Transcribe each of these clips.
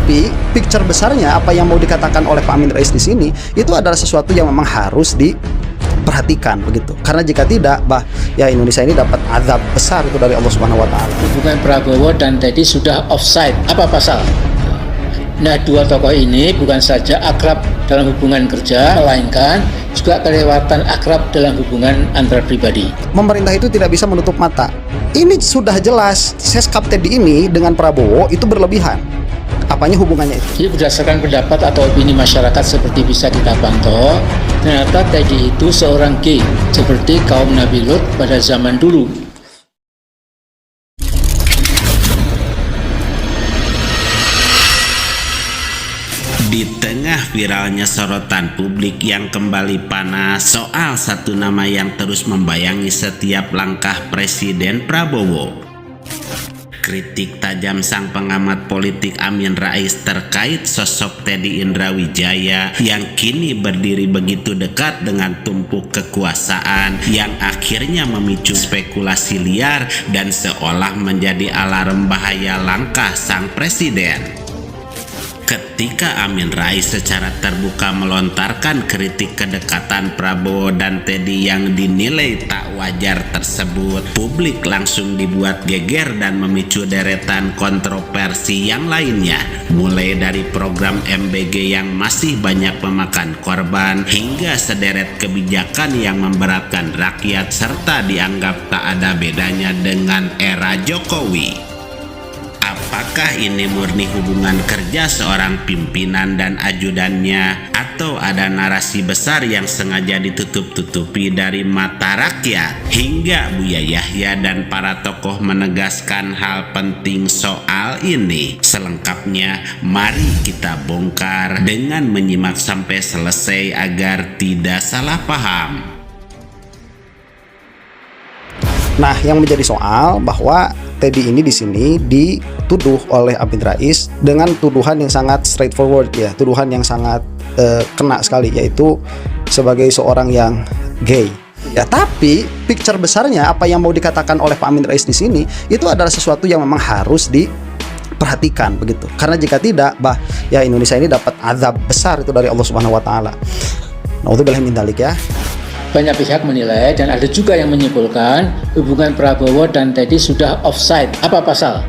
tapi picture besarnya apa yang mau dikatakan oleh Pak Amin Rais di sini itu adalah sesuatu yang memang harus diperhatikan begitu. Karena jika tidak, ya Indonesia ini dapat azab besar itu dari Allah Subhanahu wa taala. Hubungan Prabowo dan Teddy sudah offside. Apa pasal? Nah, dua tokoh ini bukan saja akrab dalam hubungan kerja, melainkan juga kelewatan akrab dalam hubungan antar pribadi. Pemerintah itu tidak bisa menutup mata. Ini sudah jelas, seskap Teddy ini dengan Prabowo itu berlebihan. Apanya hubungannya itu? Jadi berdasarkan pendapat atau opini masyarakat seperti bisa kita pantau, ternyata Teddy itu seorang gay, seperti kaum Nabi Lut pada zaman dulu. Di tengah viralnya sorotan publik yang kembali panas soal satu nama yang terus membayangi setiap langkah Presiden Prabowo, kritik tajam sang pengamat politik Amin Rais terkait sosok Teddy Indrawijaya yang kini berdiri begitu dekat dengan tumpuk kekuasaan yang akhirnya memicu spekulasi liar dan seolah menjadi alarm bahaya langkah sang presiden. Ketika Amin Rais secara terbuka melontarkan kritik kedekatan Prabowo dan Teddy yang dinilai tak wajar tersebut, publik langsung dibuat geger dan memicu deretan kontroversi yang lainnya, mulai dari program MBG yang masih banyak memakan korban hingga sederet kebijakan yang memberatkan rakyat serta dianggap tak ada bedanya dengan era Jokowi. Apakah ini murni hubungan kerja seorang pimpinan dan ajudannya, atau ada narasi besar yang sengaja ditutup-tutupi dari mata rakyat? Hingga Buya Yahya dan para tokoh menegaskan hal penting soal ini. Selengkapnya, mari kita bongkar dengan menyimak sampai selesai agar tidak salah paham. Nah, yang menjadi soal bahwa Teddy ini di sini dituduh oleh Amin Rais dengan tuduhan yang sangat straightforward ya, tuduhan yang sangat kena sekali, yaitu sebagai seorang yang gay. Ya, tapi picture besarnya apa yang mau dikatakan oleh Pak Amin Rais di sini itu adalah sesuatu yang memang harus diperhatikan begitu. Karena jika tidak, ya Indonesia ini dapat azab besar itu dari Allah Subhanahu wa taala. Naudzubillah min dzalik ya. Banyak pihak menilai dan ada juga yang menyimpulkan hubungan Prabowo dan Teddy sudah offside. Apa pasal?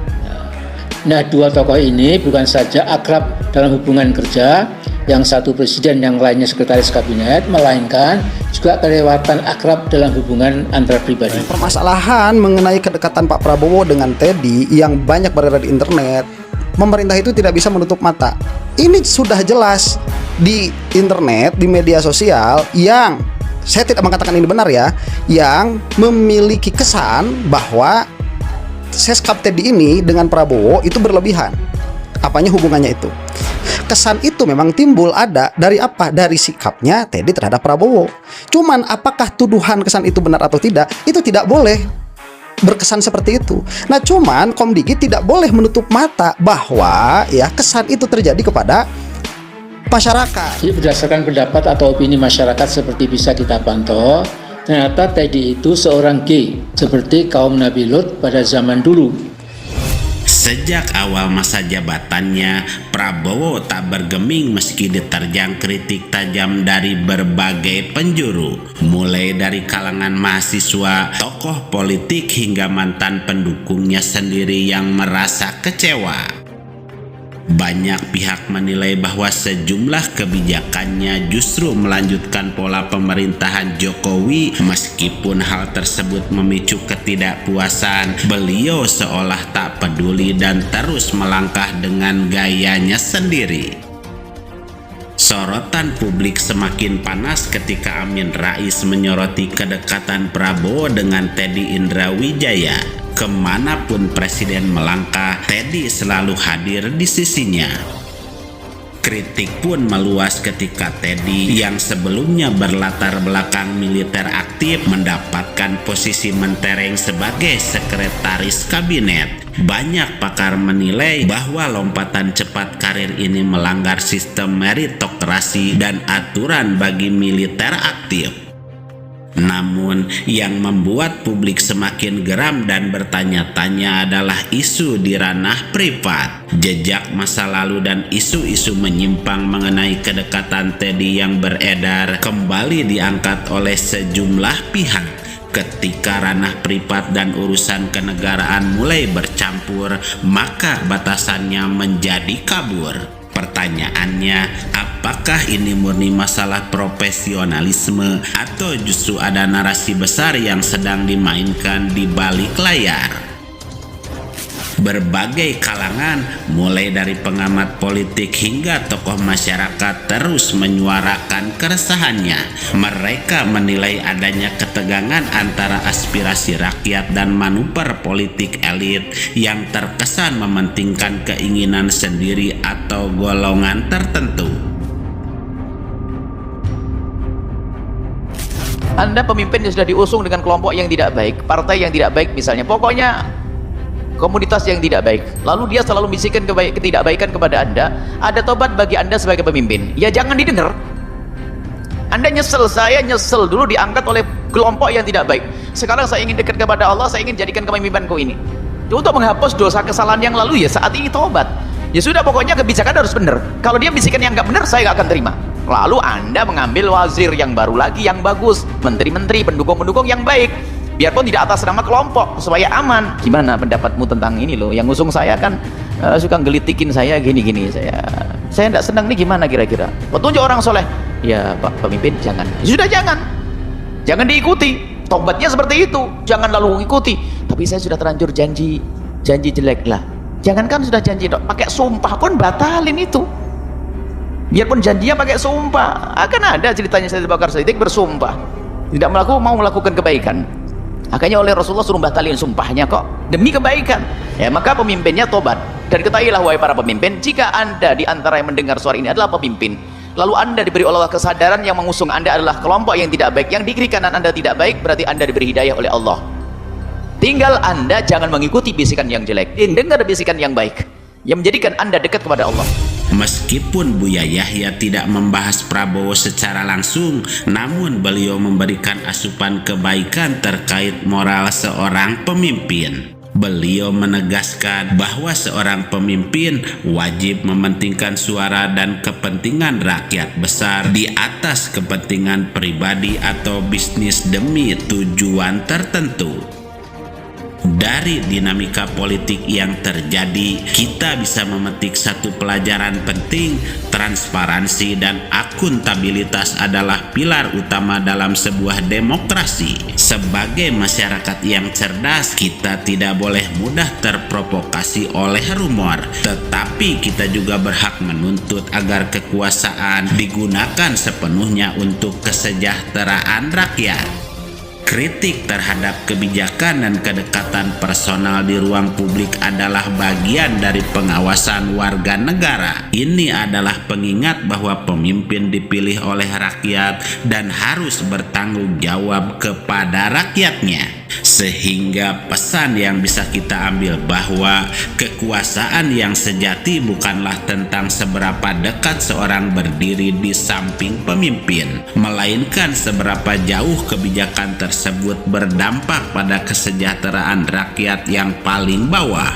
Nah, dua tokoh ini bukan saja akrab dalam hubungan kerja, yang satu presiden, yang lainnya sekretaris kabinet, melainkan juga kelewatan akrab dalam hubungan antar pribadi. Permasalahan mengenai kedekatan Pak Prabowo dengan Teddy yang banyak beredar di internet, pemerintah itu tidak bisa menutup mata. Ini sudah jelas di internet, di media sosial yang saya tidak mengatakan ini benar ya, yang memiliki kesan bahwa seskap Teddy ini dengan Prabowo itu berlebihan. Apanya hubungannya itu? Kesan itu memang timbul ada dari apa? Dari sikapnya Teddy terhadap Prabowo. Cuman apakah tuduhan kesan itu benar atau tidak? Itu tidak boleh berkesan seperti itu. Nah, cuman Komdigi tidak boleh menutup mata bahwa ya kesan itu terjadi kepada masyarakat. Jadi berdasarkan pendapat atau opini masyarakat seperti bisa kita pantau, ternyata Teddy itu seorang gay, seperti kaum Nabi Lut pada zaman dulu. Sejak awal masa jabatannya, Prabowo tak bergeming meski diterjang kritik tajam dari berbagai penjuru, mulai dari kalangan mahasiswa, tokoh politik hingga mantan pendukungnya sendiri yang merasa kecewa. Banyak pihak menilai bahwa sejumlah kebijakannya justru melanjutkan pola pemerintahan Jokowi. Meskipun hal tersebut memicu ketidakpuasan, beliau seolah tak peduli dan terus melangkah dengan gayanya sendiri. Sorotan publik semakin panas ketika Amin Rais menyoroti kedekatan Prabowo dengan Teddy Indrawijaya. Kemanapun presiden melangkah, Teddy selalu hadir di sisinya. Kritik pun meluas ketika Teddy yang sebelumnya berlatar belakang militer aktif mendapatkan posisi mentereng sebagai sekretaris kabinet. Banyak pakar menilai bahwa lompatan cepat karir ini melanggar sistem meritokrasi dan aturan bagi militer aktif. Namun, yang membuat publik semakin geram dan bertanya-tanya adalah isu di ranah privat. Jejak masa lalu dan isu-isu menyimpang mengenai kedekatan Teddy yang beredar kembali diangkat oleh sejumlah pihak. Ketika ranah privat dan urusan kenegaraan mulai bercampur, maka batasannya menjadi kabur. Pertanyaannya, apakah ini murni masalah profesionalisme atau justru ada narasi besar yang sedang dimainkan di balik layar? Berbagai kalangan, mulai dari pengamat politik hingga tokoh masyarakat, terus menyuarakan keresahannya. Mereka menilai adanya ketegangan antara aspirasi rakyat dan manuver politik elit yang terkesan mementingkan keinginan sendiri atau golongan tertentu. Anda pemimpin yang sudah diusung dengan kelompok yang tidak baik, partai yang tidak baik misalnya, pokoknya komunitas yang tidak baik, lalu dia selalu bisikan ketidakbaikan kepada Anda. Ada tobat bagi Anda sebagai pemimpin, ya jangan didengar. Anda nyesel, saya nyesel dulu diangkat oleh kelompok yang tidak baik, sekarang saya ingin dekat kepada Allah, saya ingin jadikan kepemimpinanku ini untuk menghapus dosa kesalahan yang lalu, ya saat ini tobat. Ya sudah, pokoknya kebijakan harus benar. Kalau dia bisikan yang nggak benar, saya nggak akan terima. Lalu Anda mengambil wazir yang baru lagi, yang bagus, menteri-menteri, pendukung-pendukung yang baik, biarpun tidak atas nama kelompok, supaya aman. Gimana pendapatmu tentang ini loh, yang ngusung saya kan suka gelitikin saya gini-gini, saya tidak senang nih, gimana kira-kira petunjuk orang soleh? Ya Pak Pemimpin, jangan, sudah jangan diikuti. Tobatnya seperti itu, jangan lalu ikuti. Tapi saya sudah terlanjur janji jelek lah. Jangankan sudah janji dok, pakai sumpah pun batalin itu. Biarpun janjinya pakai sumpah, akan ada ceritanya Sayyid Abu Bakar Siddiq bersumpah tidak mau melakukan kebaikan. Akhirnya oleh Rasulullah suruh batalin sumpahnya kok demi kebaikan. Ya maka pemimpinnya tobat. Dan ketahuilah wahai para pemimpin, jika Anda di antara yang mendengar suara ini adalah pemimpin, lalu Anda diberi oleh Allah kesadaran yang mengusung Anda adalah kelompok yang tidak baik, yang di kiri kanan Anda tidak baik, berarti Anda diberi hidayah oleh Allah. Tinggal Anda jangan mengikuti bisikan yang jelek, dengar bisikan yang baik yang menjadikan Anda dekat kepada Allah. Meskipun Buya Yahya tidak membahas Prabowo secara langsung, namun beliau memberikan asupan kebaikan terkait moral seorang pemimpin. Beliau menegaskan bahwa seorang pemimpin wajib mementingkan suara dan kepentingan rakyat besar di atas kepentingan pribadi atau bisnis demi tujuan tertentu. Dari dinamika politik yang terjadi, kita bisa memetik satu pelajaran penting: transparansi dan akuntabilitas adalah pilar utama dalam sebuah demokrasi. Sebagai masyarakat yang cerdas, kita tidak boleh mudah terprovokasi oleh rumor, tetapi kita juga berhak menuntut agar kekuasaan digunakan sepenuhnya untuk kesejahteraan rakyat. Kritik terhadap kebijakan dan kedekatan personal di ruang publik adalah bagian dari pengawasan warga negara. Ini adalah pengingat bahwa pemimpin dipilih oleh rakyat dan harus bertanggung jawab kepada rakyatnya. Sehingga pesan yang bisa kita ambil bahwa kekuasaan yang sejati bukanlah tentang seberapa dekat seorang berdiri di samping pemimpin, melainkan seberapa jauh kebijakan tersebut berdampak pada kesejahteraan rakyat yang paling bawah.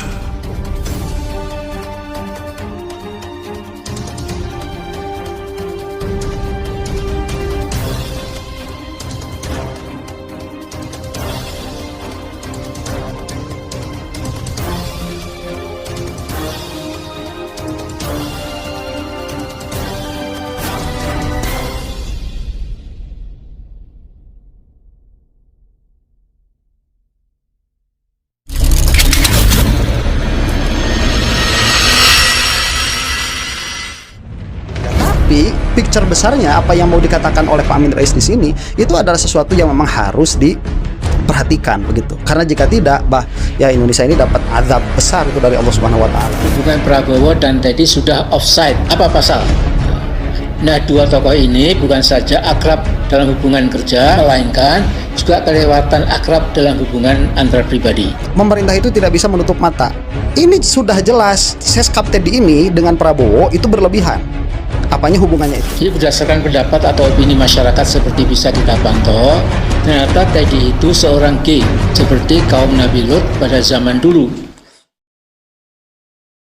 Tapi picture besarnya apa yang mau dikatakan oleh Pak Amin Rais di sini itu adalah sesuatu yang memang harus diperhatikan begitu. Karena jika tidak, ya Indonesia ini dapat azab besar itu dari Allah Subhanahu wa taala. Hubungan Prabowo dan Teddy sudah offside. Apa pasal? Nah, dua tokoh ini bukan saja akrab dalam hubungan kerja, melainkan juga kelewatan akrab dalam hubungan antar pribadi. Pemerintah itu tidak bisa menutup mata. Ini sudah jelas, seskap Teddy ini dengan Prabowo itu berlebihan. Apanya hubungannya itu? Jadi berdasarkan pendapat atau opini masyarakat seperti bisa kita pantau, ternyata Teddy itu seorang gay seperti kaum Nabi Lut pada zaman dulu.